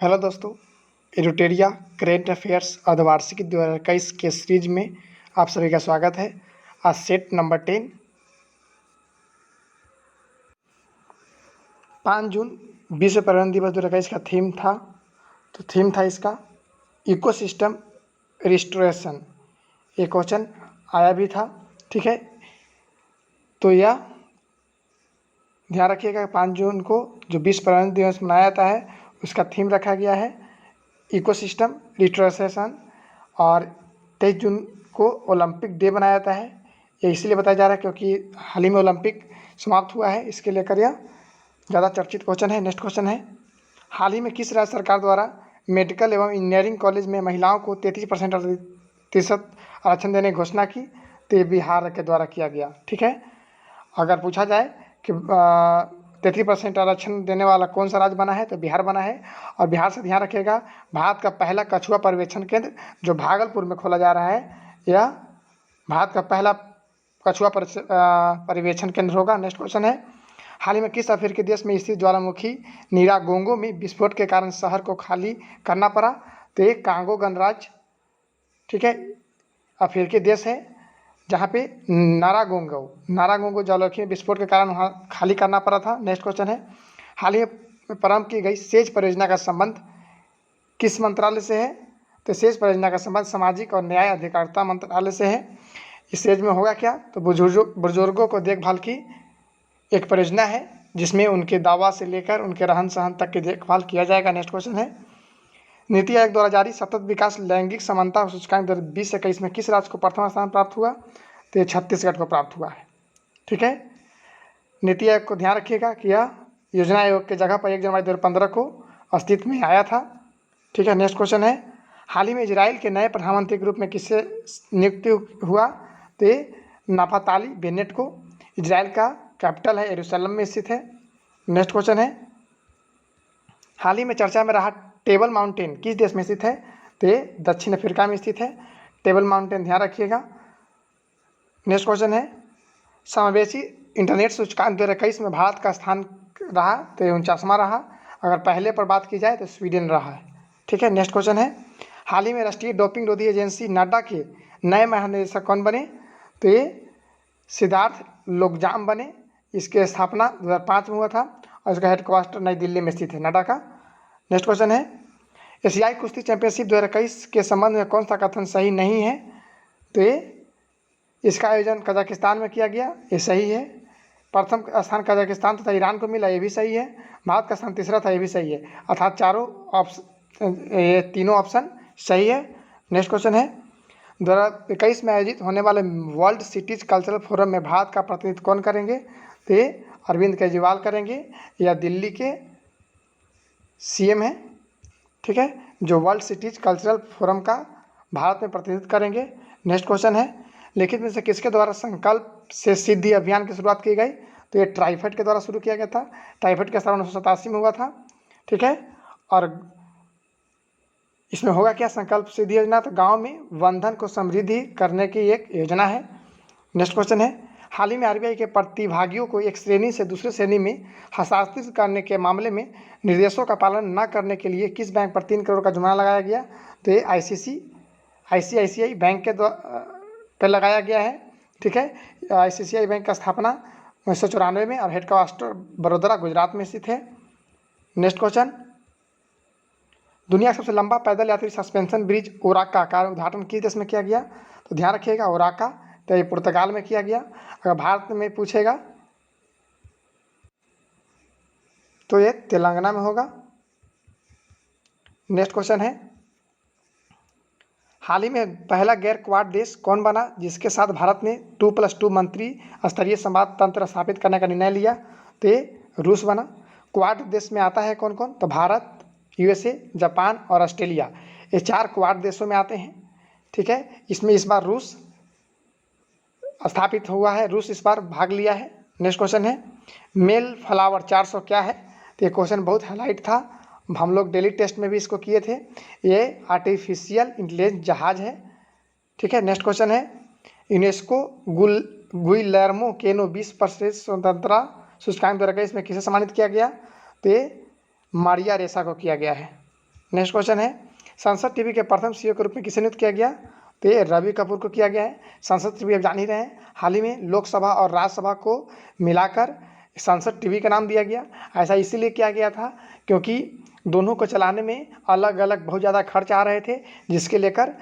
Hello दोस्तों, एडुटेरिया current affairs अर्धवार्षिक 2021 के सीरीज में आप सभी का स्वागत है। आज सेट नंबर 10 5 जून विश्व पर्यावरण दिवस 2021 का थीम था। तो थीम था इसका इकोसिस्टम रिस्टोरेशन। ये क्वेश्चन आया भी था, ठीक है। तो यह ध्यान रखिएगा 5 जून को जो विश्व पर्यावरण दिवस मनाया जाता है उसका थीम रखा गया है इकोसिस्टम रिस्टोरेशन। और 23 जून को ओलंपिक डे बनाया जाता है। ये इसलिए बताया जा रहा है क्योंकि हाल ही में ओलंपिक समाप्त हुआ है, इसके लेकर यह ज़्यादा चर्चित क्वेश्चन है। नेक्स्ट क्वेश्चन है, हाल ही में किस राज्य सरकार द्वारा मेडिकल एवं इंजीनियरिंग कॉलेज में महिलाओं को 33% आरक्षण देने की घोषणा की? तो ये बिहार के द्वारा किया गया, ठीक है। अगर पूछा जाए कि 33% आरक्षण देने वाला कौन सा राज्य बना है तो बिहार बना है। और बिहार से ध्यान रखिएगा, भारत का पहला कछुआ पर्यवेक्षण केंद्र जो भागलपुर में खोला जा रहा है, यह भारत का पहला कछुआ पर्यवेक्षण केंद्र होगा। नेक्स्ट क्वेश्चन है, हाल ही में किस अफ्रीकी देश में स्थित ज्वालामुखी नीरागोंगो में विस्फोट के कारण शहर को खाली करना पड़ा? तो ये कांगो गणराज्य, ठीक है, अफ्रीकी देश है जहाँ पे नारागोंगो ज्वालामुखी विस्फोट के कारण वहाँ खाली करना पड़ा था। नेक्स्ट क्वेश्चन है, हाल ही में प्रारंभ की गई सेज परियोजना का संबंध किस मंत्रालय से है? तो सेज परियोजना का संबंध सामाजिक और न्याय अधिकारिता मंत्रालय से है। इस सेज में होगा क्या? तो बुजुर्गों को देखभाल की एक परियोजना है जिसमें उनके दवा से लेकर उनके रहन सहन तक की देखभाल किया जाएगा। नेक्स्ट क्वेश्चन है, नीति आयोग द्वारा जारी सतत विकास लैंगिक समानता सूचकांक 2021 में किस राज्य को प्रथम स्थान प्राप्त हुआ? तो ये छत्तीसगढ़ को प्राप्त हुआ है, ठीक है। नीति आयोग को ध्यान रखिएगा कि यह योजना आयोग के जगह पर 1 जनवरी 2015 को अस्तित्व में आया था, ठीक है। नेक्स्ट क्वेश्चन है, हाल ही में इजराइल के नए प्रधानमंत्री के रूप में किससे नियुक्ति हुआ? तो ये नाफ्ताली बेनेट को। इजराइल का कैपिटल है यरूशलेम में स्थित है। नेक्स्ट क्वेश्चन है, हाल ही में चर्चा में रहा टेबल माउंटेन किस देश में स्थित है? तो ये दक्षिण अफ्रीका में स्थित है, टेबल माउंटेन, ध्यान रखिएगा। नेक्स्ट क्वेश्चन है, समावेशी इंटरनेट सूचकांक 2021 में भारत का स्थान रहा तो 49वां रहा। अगर पहले पर बात की जाए तो स्वीडन रहा है, ठीक है। नेक्स्ट क्वेश्चन है, हाल ही में राष्ट्रीय डोपिंग रोधी एजेंसी नाडा के नए महानिदेशक कौन बने? तो ये सिद्धार्थ लोकजाम बने। इसकी स्थापना 2005 में हुआ था और इसका हेडक्वार्टर नई दिल्ली में स्थित है, नाडा का। नेक्स्ट क्वेश्चन है, एशियाई कुश्ती चैंपियनशिप 2021 के संबंध में कौन सा कथन सही नहीं है? तो ये इसका आयोजन कजाकिस्तान में किया गया, ये सही है। प्रथम स्थान कजाकिस्तान तथा ईरान को मिला, ये भी सही है। भारत का स्थान तीसरा था, ये भी सही है। अर्थात ये तीनों ऑप्शन सही है। नेक्स्ट क्वेश्चन है, 2021 में आयोजित होने वाले वर्ल्ड सिटीज कल्चरल फोरम में भारत का प्रतिनिधित्व कौन करेंगे? तो ये अरविंद केजरीवाल करेंगे, या दिल्ली के सीएम है, ठीक है, जो वर्ल्ड सिटीज कल्चरल फोरम का भारत में प्रतिनिधित्व करेंगे। नेक्स्ट क्वेश्चन है, लिखित में से किसके द्वारा संकल्प से सिद्धि अभियान की शुरुआत की गई? तो ये ट्राइफेड के द्वारा शुरू किया गया था। ट्राइफेड का स्थापना 1987 में हुआ था, ठीक है। और इसमें होगा क्या? संकल्प सिद्धि योजना, तो गांव में वंधन को समृद्धि करने की एक योजना है। नेक्स्ट क्वेश्चन है, हाल ही में आरबीआई के प्रतिभागियों को एक श्रेणी से दूसरे श्रेणी में हस्तांतरित करने के मामले में निर्देशों का पालन न करने के लिए किस बैंक पर 3 करोड़ का जुर्माना लगाया गया? तो ये आईसीआईसीआई बैंक के पर लगाया गया है, ठीक है। आईसीआईसीआई बैंक का स्थापना 1994 में और हेडक्वार्टर बड़ोदरा गुजरात में स्थित है। नेक्स्ट क्वेश्चन, दुनिया का सबसे लंबा पैदल यात्री सस्पेंशन ब्रिज ओराका का उद्घाटन किस देश में किया गया? तो ध्यान रखिएगा, ओराका तो ये पुर्तगाल में किया गया। अगर भारत में पूछेगा तो ये तेलंगाना में होगा। नेक्स्ट क्वेश्चन है, हाल ही में पहला गैर क्वाड देश कौन बना जिसके साथ भारत ने 2+2 मंत्री स्तरीय संवाद तंत्र स्थापित करने का निर्णय लिया? तो ये रूस बना। क्वाड देश में आता है कौन कौन? तो भारत, यूएसए, जापान और ऑस्ट्रेलिया, ये 4 क्वाड देशों में आते हैं, ठीक है। इसमें इस बार रूस स्थापित हुआ है, रूस इस बार भाग लिया है। नेक्स्ट क्वेश्चन है, मेल फ्लावर 400 क्या है? तो ये क्वेश्चन बहुत हाईलाइट था, हम लोग डेली टेस्ट में भी इसको किए थे। ये आर्टिफिशियल इंटेलिजेंस जहाज है, ठीक है। नेक्स्ट क्वेश्चन है, यूनेस्को गुइलेर्मो केनो 20% स्वतंत्रता सूचकांक 2021 में किसे सम्मानित किया गया? तो ये मारिया रेसा को किया गया है। नेक्स्ट क्वेश्चन है, संसद टीवी के प्रथम सीईओ के रूप में किसे नियुक्त किया गया? तो ये रवि कपूर को किया गया है। संसद टीवी आप जान ही रहे हैं, हाल ही में लोकसभा और राज्यसभा को मिलाकर संसद टीवी का नाम दिया गया। ऐसा इसीलिए किया गया था क्योंकि दोनों को चलाने में अलग अलग बहुत ज़्यादा खर्च आ रहे थे, जिसके लेकर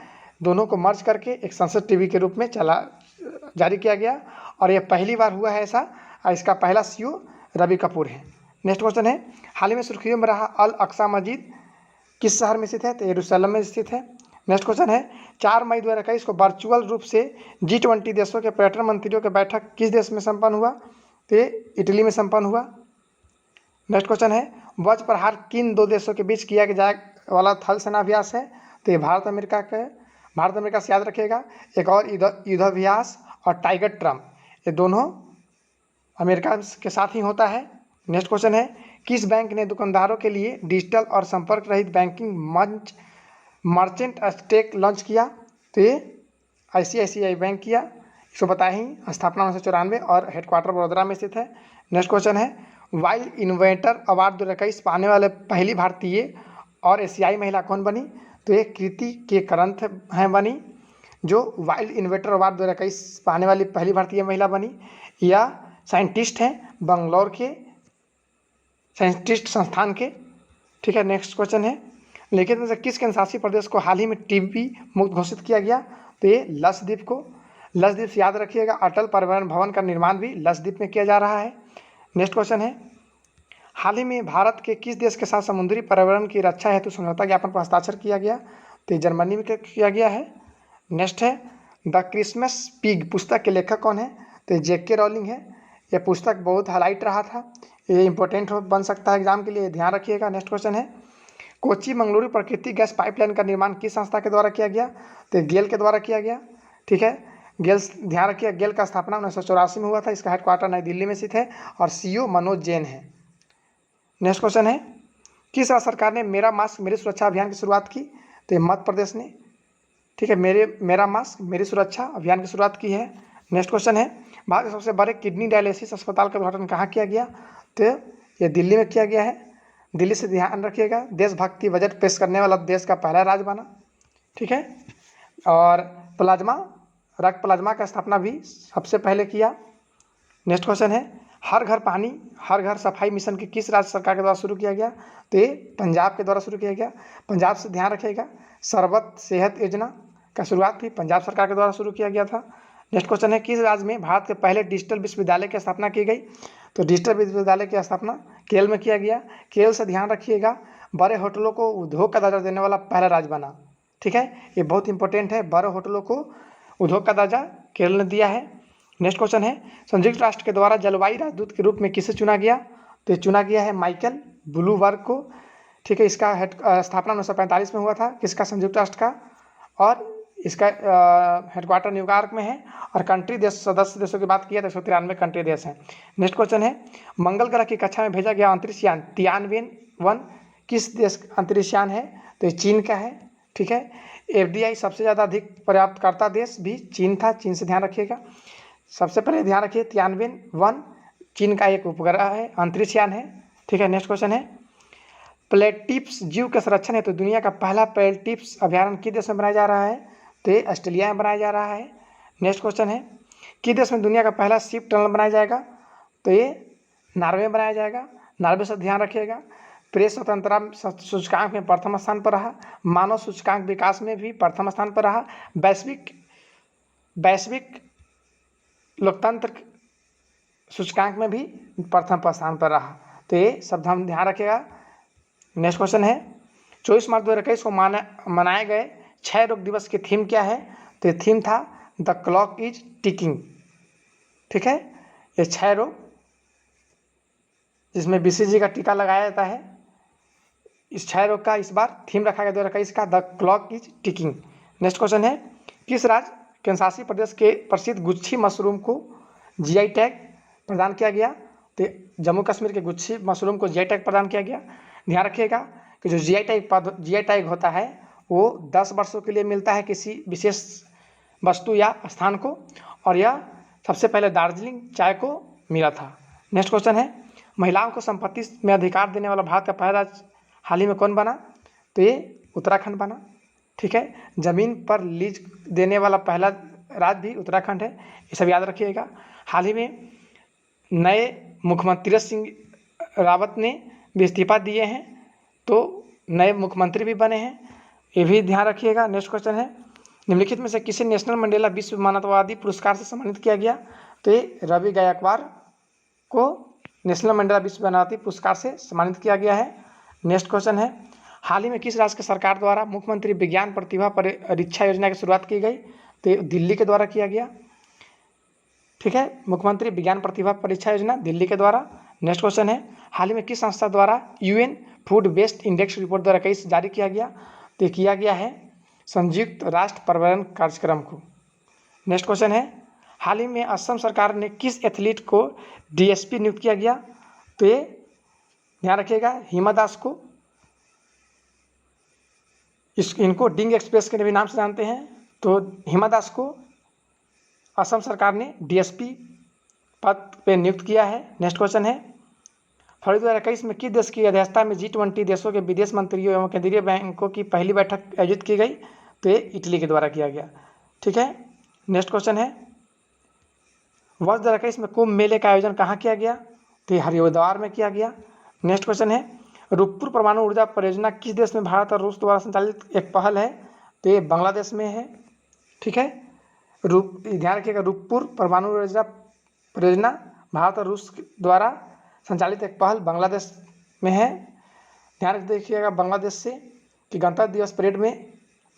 दोनों को मर्ज करके एक संसद टीवी के रूप में जारी किया गया और यह पहली बार हुआ है ऐसा। इसका पहला सीईओ रवि कपूर है। नेक्स्ट क्वेश्चन है, हाल ही में सुर्खियों में रहा अल अक्सा मस्जिद किस शहर में स्थित है? तो यरूशलेम में स्थित है। नेक्स्ट क्वेश्चन है, 4 मई 2021 को वर्चुअल रूप से G20 देशों के पर्यटन मंत्रियों की बैठक किस देश में संपन्न हुआ? तो ये इटली में संपन्न हुआ। नेक्स्ट क्वेश्चन है, वज्र प्रहार किन 2 देशों के बीच किया जाए वाला थल सेनाभ्यास है? तो ये भारत अमेरिका से याद रखिएगा। एक और युद्धाभ्यास और टाइगर ट्रम्प, ये दोनों अमेरिका के साथ ही होता है। नेक्स्ट क्वेश्चन है, किस बैंक ने दुकानदारों के लिए डिजिटल और संपर्क रहित बैंकिंग मंच मर्चेंट स्टेक लॉन्च किया? तो ये ICICI बैंक किया। इसको बताया ही, स्थापना 1994 और हेडक्वार्टर वडोदरा में स्थित है। नेक्स्ट क्वेश्चन है, वाइल्ड इन्वेंटर अवार्ड 2021 पाने वाले पहली भारतीय और एशियाई महिला कौन बनी? तो ये कृति के करंथ हैं बनी, जो वाइल्ड इन्वेंटर अवार्ड 2021 पाने वाली पहली भारतीय महिला बनी। या साइंटिस्ट हैं बंगलौर के साइंटिस्ट संस्थान के। ठीक है। नेक्स्ट क्वेश्चन है, लेखित में से किस केंद्रशासित प्रदेश को हाल ही में टीबी मुक्त घोषित किया गया? तो ये लक्षद्वीप को। लक्षद्वीप से याद रखिएगा, अटल परिवहन भवन का निर्माण भी लक्षद्वीप में किया जा रहा है। नेक्स्ट क्वेश्चन है, हाल ही में भारत के किस देश के साथ समुद्री पर्यावरण की रक्षा हेतु समझौता ज्ञापन पर हस्ताक्षर किया गया? तो जर्मनी में किया गया है। नेक्स्ट है, द क्रिसमस पिग पुस्तक के लेखक कौन है? तो JK रॉलिंग है। यह पुस्तक बहुत हाईलाइट रहा था, ये इंपॉर्टेंट बन सकता है एग्जाम के लिए, ध्यान रखिएगा। नेक्स्ट क्वेश्चन है, कोच्चि मंगलुरु प्राकृतिक गैस पाइपलाइन का निर्माण किस संस्था के द्वारा किया गया? तो गेल के द्वारा किया गया। ठीक है, गेल ध्यान रखिए, गेल का स्थापना 1984 में हुआ था। इसका हेडक्वार्टर नई दिल्ली में स्थित है और CEO मनोज जैन है। नेक्स्ट क्वेश्चन है, किस राज्य सरकार ने मेरा मास्क मेरी सुरक्षा अभियान की शुरुआत की? तो मध्य प्रदेश ने। ठीक है, मेरा मास्क मेरी सुरक्षा अभियान की शुरुआत की है। नेक्स्ट क्वेश्चन है, भारत के सबसे बड़े किडनी डायलिसिस अस्पताल का उद्घाटन कहाँ किया गया? तो ये दिल्ली में किया गया है। दिल्ली से ध्यान रखिएगा, देशभक्ति बजट पेश करने वाला देश का पहला राज्य बना। ठीक है, और रक्त प्लाज्मा का स्थापना भी सबसे पहले किया। नेक्स्ट क्वेश्चन है, हर घर पानी हर घर सफाई मिशन की किस राज्य सरकार के द्वारा शुरू किया गया? तो ये पंजाब के द्वारा शुरू किया गया। पंजाब से ध्यान रखिएगा, सर्वत सेहत योजना का शुरुआत भी पंजाब सरकार के द्वारा शुरू किया गया था। नेक्स्ट क्वेश्चन है, किस राज्य में भारत के पहले डिजिटल विश्वविद्यालय की स्थापना की गई? तो डिजिटल विश्वविद्यालय की स्थापना केरल में किया गया। केरल से ध्यान रखिएगा, बड़े होटलों को उद्योग का दर्जा देने वाला पहला राज्य बना। ठीक है, ये बहुत इंपॉर्टेंट है, बड़े होटलों को उद्योग का दर्जा केरल ने दिया है। नेक्स्ट क्वेश्चन है, संयुक्त राष्ट्र के द्वारा जलवायु राजदूत के रूप में किसे चुना गया? तो चुना गया है माइकल ब्लूमबर्ग को। ठीक है, इसका स्थापना 1945 में हुआ था, किसका? संयुक्त राष्ट्र का। और इसका हेडक्वार्टर न्यूयॉर्क में है। और कंट्री देश सदस्य देशों की बात किया तो 193 कंट्री देश हैं। नेक्स्ट क्वेश्चन है, मंगल ग्रह की कक्षा में भेजा गया अंतरिक्ष यान तियानवेन-1 किस देश अंतरिक्ष यान है? तो ये चीन का है। ठीक है, FDI सबसे ज़्यादा अधिक प्राप्तकर्ता देश भी चीन था, चीन से ध्यान रखिएगा। सबसे पहले ध्यान रखिए, तियानवेन-1 चीन का एक उपग्रह है, अंतरिक्ष यान है। ठीक है, नेक्स्ट क्वेश्चन है, प्लेटिप्स जीव के संरक्षण है तो दुनिया का पहला प्लेटिप्स अभ्यारण्य किस देश में बनाया जा रहा है? तो ये ऑस्ट्रेलिया में बनाया जा रहा है। नेक्स्ट क्वेश्चन है, किस देश में दुनिया का पहला शिप टनल बनाया जाएगा? तो ये नॉर्वे में बनाया जाएगा। नॉर्वे से ध्यान रखिएगा, प्रेस स्वतंत्रता सूचकांक में प्रथम स्थान पर रहा, मानव सूचकांक विकास में भी प्रथम स्थान पर रहा, वैश्विक लोकतंत्र सूचकांक में भी प्रथम स्थान पर रहा। तो ये सब हम ध्यान रखिएगा। नेक्स्ट क्वेश्चन है, 24 मार्च 2021 को मनाए गए क्षय रोग दिवस की थीम क्या है? तो ये थीम था द क्लॉक इज टिकिंग। ठीक है, ये क्षय रोग जिसमें BCG का टीका लगाया जाता है, इस क्षय रोग का इस बार थीम रखा गया 2021 का the clock is ticking. Next question है, किस राज्य केंद्रशासित प्रदेश के प्रसिद्ध गुच्छी मशरूम को GI टैग प्रदान किया गया? तो जम्मू कश्मीर के गुच्छी मशरूम को GI टैग प्रदान किया गया। ध्यान रखिएगा कि जो GI टैग होता है वो 10 वर्षों के लिए मिलता है किसी विशेष वस्तु या स्थान को, और यह सबसे पहले दार्जिलिंग चाय को मिला था। नेक्स्ट क्वेश्चन है, महिलाओं को संपत्ति में अधिकार देने वाला भारत का पहला राज्य हाल ही में कौन बना? तो ये उत्तराखंड बना। ठीक है, ज़मीन पर लीज देने वाला पहला राज्य भी उत्तराखंड है, ये सब याद रखिएगा। हाल ही में नए मुख्यमंत्री तीरथ सिंह रावत ने भी इस्तीफा दिए हैं, तो नए मुख्यमंत्री भी बने हैं, ये भी ध्यान रखिएगा। नेक्स्ट क्वेश्चन है, निम्नलिखित में से किसे नेशनल मंडेला विश्व मानववादी पुरस्कार से सम्मानित किया गया? तो ये रवि गायकवाड़ को नेशनल मंडेला विश्व मानववादी पुरस्कार से सम्मानित किया गया है। नेक्स्ट क्वेश्चन है, हाल ही में किस राज्य की सरकार द्वारा मुख्यमंत्री विज्ञान प्रतिभा परीक्षा योजना की शुरुआत की गई? तो ये दिल्ली के द्वारा किया गया। ठीक है, मुख्यमंत्री विज्ञान प्रतिभा परीक्षा योजना दिल्ली के द्वारा। नेक्स्ट क्वेश्चन है, हाल ही में किस संस्था द्वारा UN food waste index report 2021 जारी किया गया? तो किया गया है संयुक्त राष्ट्र पर्यावरण कार्यक्रम को। नेक्स्ट क्वेश्चन है, हाल ही में असम सरकार ने किस एथलीट को DSP नियुक्त किया गया? तो ये ध्यान रखिएगा, हिमा दास को। इनको डिंग एक्सप्रेस के भी नाम से जानते हैं। तो हिमा दास को असम सरकार ने DSP पद पे नियुक्त किया है। नेक्स्ट क्वेश्चन है, फरवरी 2021 में किस देश की अध्यक्षता में G20 देशों के विदेश मंत्रियों एवं केंद्रीय बैंकों की पहली बैठक आयोजित की गई? तो ये इटली के द्वारा किया गया। ठीक है, नेक्स्ट क्वेश्चन है, वर्ष 2021 में कुंभ मेले का आयोजन कहाँ किया गया? तो ये हरिद्वार में किया गया। नेक्स्ट क्वेश्चन है, रूपपुर परमाणु ऊर्जा परियोजना किस देश में भारत और रूस द्वारा संचालित एक पहल है? तो ये बांग्लादेश में है। ठीक है, ध्यान रखिएगा, रूपपुर परमाणु ऊर्जा परियोजना भारत और रूस द्वारा संचालित एक पहल बांग्लादेश में है। ध्यान रख देखिएगा बांग्लादेश से कि गणतंत्र दिवस परेड में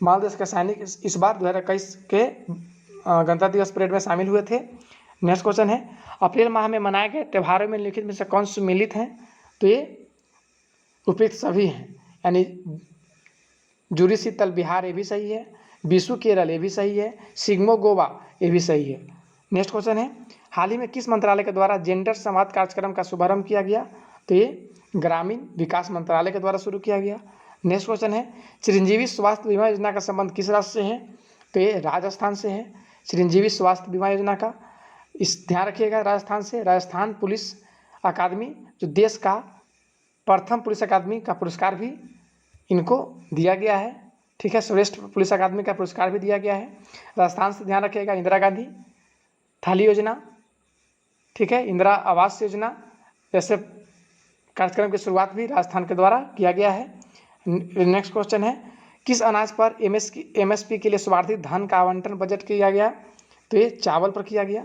बांग्लादेश के सैनिक इस बार 2021 के गणतंत्र दिवस परेड में शामिल हुए थे। नेक्स्ट क्वेश्चन है, अप्रैल माह में मनाए गए त्योहारों में निम्नलिखित में से कौन सम्मिलित हैं? तो ये उपयुक्त सभी हैं, यानी जूरी शीतल बिहार ये भी सही है, विशु केरल ये भी सही है, सिग्मो गोवा ये भी सही है। नेक्स्ट क्वेश्चन है, हाल ही में किस मंत्रालय के द्वारा जेंडर संवाद कार्यक्रम का शुभारंभ किया गया? तो ये ग्रामीण विकास मंत्रालय के द्वारा शुरू किया गया। नेक्स्ट क्वेश्चन है, चिरंजीवी स्वास्थ्य बीमा योजना का संबंध किस राज्य से है? तो ये राजस्थान से है। चिरंजीवी स्वास्थ्य बीमा योजना का इस ध्यान रखिएगा, राजस्थान से। राजस्थान पुलिस अकादमी जो देश का प्रथम पुलिस अकादमी का पुरस्कार भी इनको दिया गया है। ठीक है, श्रेष्ठ पुलिस अकादमी का पुरस्कार भी दिया गया है राजस्थान से। ध्यान रखिएगा, इंदिरा गांधी थाली योजना, ठीक है, इंदिरा आवास योजना जैसे कार्यक्रम की शुरुआत भी राजस्थान के द्वारा किया गया है। नेक्स्ट क्वेश्चन है, किस अनाज पर MSP के लिए स्वार्थित धन का आवंटन बजट किया गया? तो ये चावल पर किया गया।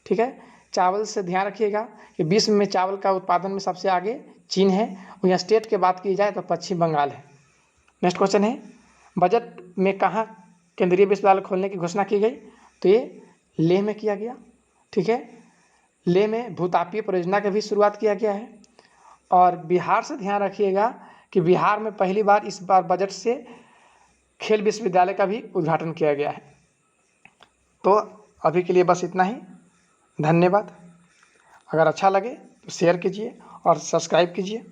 ठीक है, चावल से ध्यान रखिएगा कि विश्व में चावल का उत्पादन में सबसे आगे चीन है, और यहाँ स्टेट की बात की जाए तो पश्चिम बंगाल है। नेक्स्ट क्वेश्चन है, बजट में कहाँ केंद्रीय विश्वविद्यालय खोलने की घोषणा की गई? तो ये लेह में किया गया। ठीक है, लेह में भूतापीय परियोजना की भी शुरुआत किया गया है। और बिहार से ध्यान रखिएगा कि बिहार में पहली बार इस बार बजट से खेल विश्वविद्यालय का भी उद्घाटन किया गया है। तो अभी के लिए बस इतना ही, धन्यवाद। अगर अच्छा लगे तो शेयर कीजिए और सब्सक्राइब कीजिए।